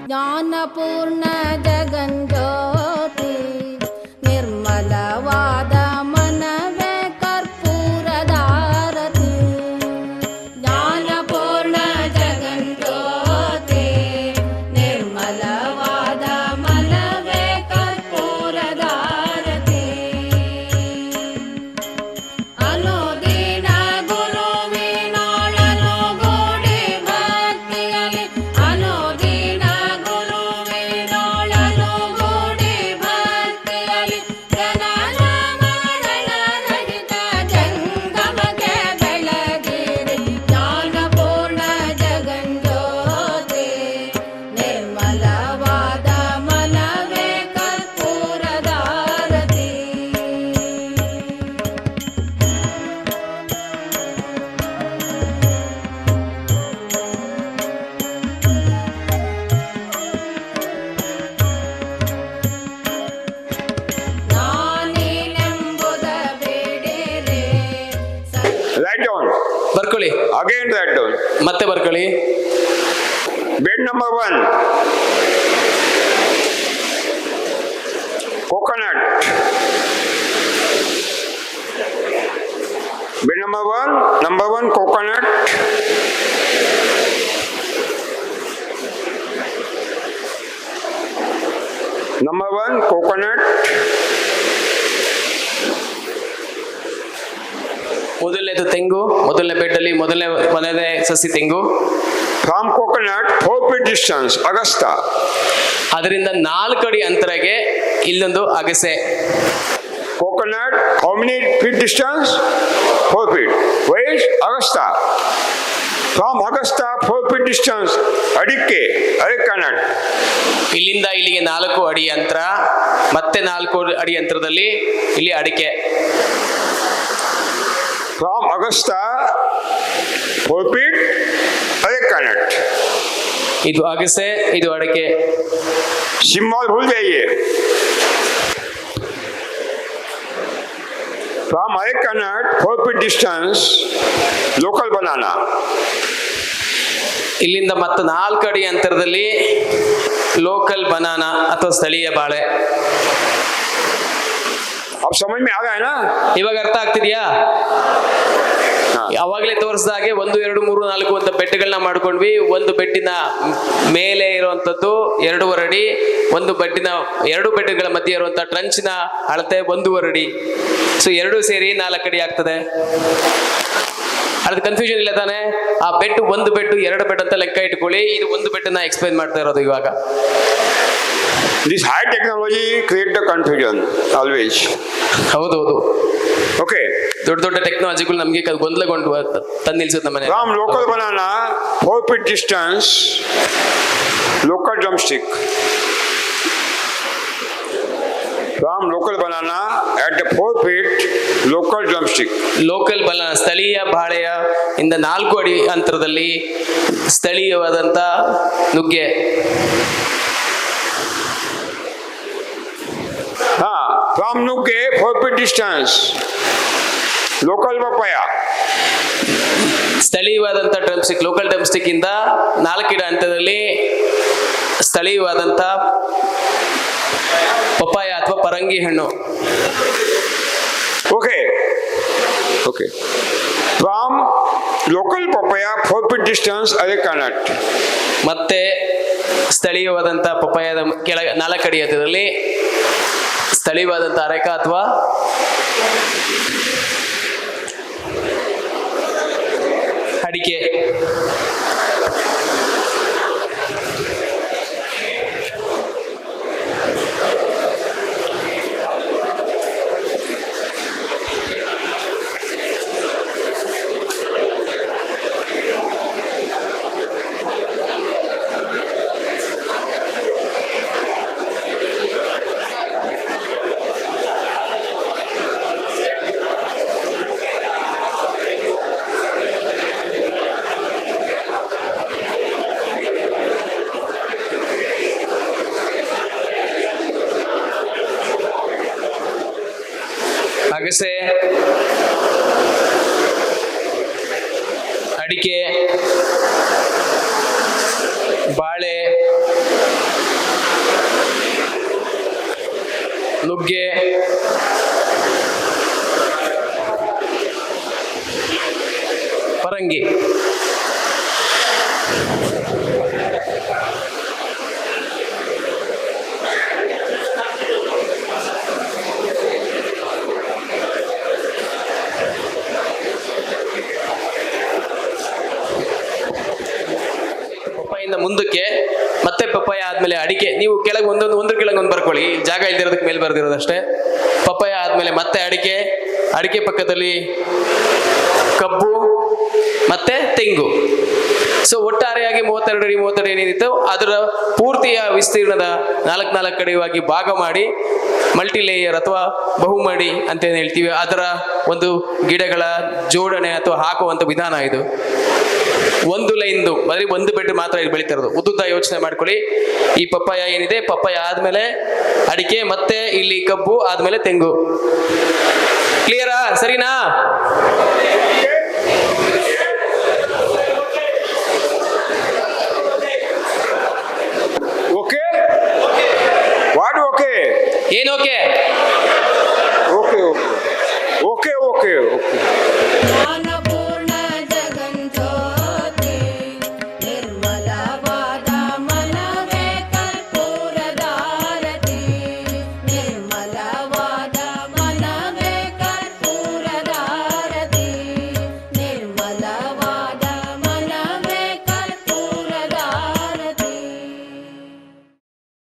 ಜ್ಞಾನಪೂರ್ಣ ಜಗಜ್ಯೋತಿ ನಿರ್ಮಲವಾದ ಮನವೇ ಕರ್ಪೂರದಾರತಿ. ಜ್ಞಾನಪೂರ್ಣ ಜಗಜ್ಯೋತಿ ನಿರ್ಮಲವಾದ ಮನವೇ ಕರ್ಪೂರದಾರತಿ. ಅನುದಿನ ಗುರುವಿನೊಳನು ಗೂಡಿ ಭಕ್ತಿಯಲ್ಲಿ ಅನುದಿನ ಗುರುವಿನೊಳನು ಗೂಡಿ ಭಕ್ತಿಯಲ್ಲಿ ಜನನ ಮರಣ ರಹಿತ ಜಂಗಮಕ್ಕೆ ಬೆಳಗಿರಿ. ಜ್ಞಾನಪೂರ್ಣ ಜಗಜ್ಯೋತಿ ನಿರ್ಮಲವಾದ ಮನವೇ ಕರ್ಪೂರದಾರತಿ. ನಾನೇನೆಂಬುದ ಬೇಡಿರೆ Write down. ಬರ್ಕೊಳ್ಳಿ, Again write down. ಮತ್ತೆ ಬರ್ಕೊಳ್ಳಿ. Bed number 1. Coconut. Bed number 1, coconut. Number 1, coconut. ಮೊದಲನೇದು ತೆಂಗು, ಮೊದಲನೇ ಬೆಡ್ಡಲ್ಲಿ ಮೊದಲನೇ ಸಸಿ ತೆಂಗು. From coconut, 4 feet distance, Augusta. ಅದರಿಂದ 4 ಅಡಿ ಅಂತರಕ್ಕೆ ಇಲ್ಲೊಂದು ಅಗಸೆ. Coconut, how many feet distance? 4 feet. Where is Augusta? From Augusta, 4 feet distance, Adikke, Arikkanad. ಇಲ್ಲಿಂದ ಇಲ್ಲಿಗೆ 4 ಅಡಿ ಅಂತರ, ಮತ್ತೆ 4 ಅಡಿ ಅಂತರದಲ್ಲಿ ಇಲ್ಲಿ ಅಡಿಕೆ. From Augusta, 4 feet, Arikkanad. ಇದು ಅಗಸೆ, ಇದು ಅಡಿಕೆ. Symbol भूल जाइए. From Arikkanad, 4 feet distance, local banana. ಇಲ್ಲಿಂದ ಮತ್ತೆ 4 ಅಡಿ ಅಂತರದಲ್ಲಿ ಲೋಕಲ್ ಬನಾನಾ ಅಥವಾ ಸ್ಥಳೀಯ ಬಾಳೆ. अब समझ में आ गया है ना? ಇವಾಗ ಅರ್ಥ ಆಗ್ತಿದ್ಯಾ? ಅವಾಗಲೇ ತೋರಿಸಿದಾಗೆ 1, 2, 3, 4 ಅಂತ ಬೆಡ್ಗಳನ್ನ ಮಾಡ್ಕೊಂಡ್ವಿ. ಒಂದು ಬೆಡ್ಡಿನ ಮೇಲೆ ಇರುವಂತದ್ದು 2.5 ಅಡಿ, ಒಂದು ಬೆಡ್ಡಿನ 2 ಬೆಡ್ಗಳ ಮಧ್ಯೆ ಇರುವಂತ ಟ್ರಂಚಿನ ಅಳತೆ 1.5 ಅಡಿ. ಸೊ 2 ಸೇರಿ 4 ಅಡಿ ಆಗ್ತದೆ. ಅದು ಕನ್ಫ್ಯೂಷನ್ ಇಲ್ಲ ತಾನೆ? ಆ ಬೆಡ್, ಒಂದು ಬೆಡ್ 2 ಬೆಡ್ ಅಂತ ಲೆಕ್ಕ ಇಟ್ಕೊಳ್ಳಿ. ಇದು ಒಂದು ಬೆಡ್ ನ ಎಕ್ಸ್ಪ್ಲೈನ್ ಮಾಡ್ತಾ ಇರೋದು ಇವಾಗ. This high technology create the confusion always. ಹೌದೌದು, Okay. ದೊಡ್ಡ ದೊಡ್ಡ ಟೆಕ್ನಾಲಜಿಗಳು ನಮ್ಗೆ ಗೊಂದಲಗೊಂಡು ತಂದು ನಿಲ್ಸುತ್ತೆ ನಮ್ಮ ಮನೆ. From local banana, 4 feet distance, local drumstick. From local banana at the 4 feet, local drumstick. Local banana ಸ್ಥಳೀಯ ಬಾಳೆಯ ಇಂದ 4 ಅಡಿ ಅಂತರದಲ್ಲಿ ಸ್ಥಳೀಯವಾದಂತ ನುಗ್ಗೆ. From Nuke, 4 feet distance, local papaya. ಸ್ಥಳೀಯವಾದಂತ ಡ್ರಮ್ಸ್ಟಿಕ್, ಲೋಕಲ್ ಡ್ರಮ್ಸ್ಟಿಕ್ ಇಂದ 4 ಅಡಿ ಅಂತರದಲ್ಲಿ ಸ್ಥಳೀಯವಾದಂತ ಪಪ್ಪಾಯ ಅಥವಾ ಪರಂಗಿ ಹಣ್ಣು. Okay. From local papaya, 4 feet distance, Arikkanad. ಮತ್ತೆ ಸ್ಥಳೀಯವಾದಂತ ಪಪ್ಪಾಯದ ಕೆಳಗೆ 4 ಅಡಿ ಅಂತರದಲ್ಲಿ ಸ್ಥಳೀಯವಾದಂತ ಅರೆಕ ಅಥವಾ ಅಡಿಕೆ. ಅಗಸೆ, ಅಡಿಕೆ, ಬಾಳೆ, ನುಗ್ಗೆ, ಪರಂಗಿ. ಪಪ್ಪಾಯಿಂದ ಮುಂದಕ್ಕೆ ಮತ್ತೆ ಪಪ್ಪಾಯ ಆದ್ಮೇಲೆ ಅಡಿಕೆ. ನೀವು ಕೆಳಗೆ ಒಂದ್ರ ಕೆಳಗೆ ಒಂದು ಬರ್ಕೊಳ್ಳಿ, ಜಾಗ ಇಲ್ದಿರೋದಕ್ಕೆ ಮೇಲೆ ಬರ್ದಿರೋದಷ್ಟೇ. ಪಪ್ಪಾಯ ಆದ್ಮೇಲೆ ಮತ್ತೆ ಅಡಿಕೆ, ಅಡಿಕೆ ಪಕ್ಕದಲ್ಲಿ ಕಬ್ಬು ಮತ್ತೆ ತೆಂಗು. ಸೊ ಒಟ್ಟಾರೆಯಾಗಿ 32 ಅಡಿ 32 ಏನಿತ್ತು ಅದರ ಪೂರ್ತಿಯ ವಿಸ್ತೀರ್ಣದ 4 ಕಡೆಯಾಗಿ ಭಾಗ ಮಾಡಿ ಮಲ್ಟಿ ಲೇಯರ್ ಅಥವಾ ಬಹುಮಡಿ ಅಂತ ಏನ್ ಹೇಳ್ತೀವಿ, ಅದರ ಒಂದು ಗಿಡಗಳ ಜೋಡಣೆ ಅಥವಾ ಹಾಕುವಂತ ವಿಧಾನ ಇದು. ಒಂದು ಲೈನ್ದು ಬರೀ ಒಂದು ಬೆಡ್ ಮಾತ್ರ ಇಲ್ಲಿ ಬೆಳೀತಾ ಇರೋದು. ಉದ್ದುದ್ದ ಯೋಚನೆ ಮಾಡ್ಕೊಳ್ಳಿ. ಈ ಪಪ್ಪಾಯ ಏನಿದೆ, ಪಪ್ಪಾಯ ಆದ್ಮೇಲೆ ಅಡಿಕೆ, ಮತ್ತೆ ಇಲ್ಲಿ ಕಬ್ಬು, ಆದ್ಮೇಲೆ ತೆಂಗು. ಕ್ಲಿಯರಾ? ಸರಿನಾ?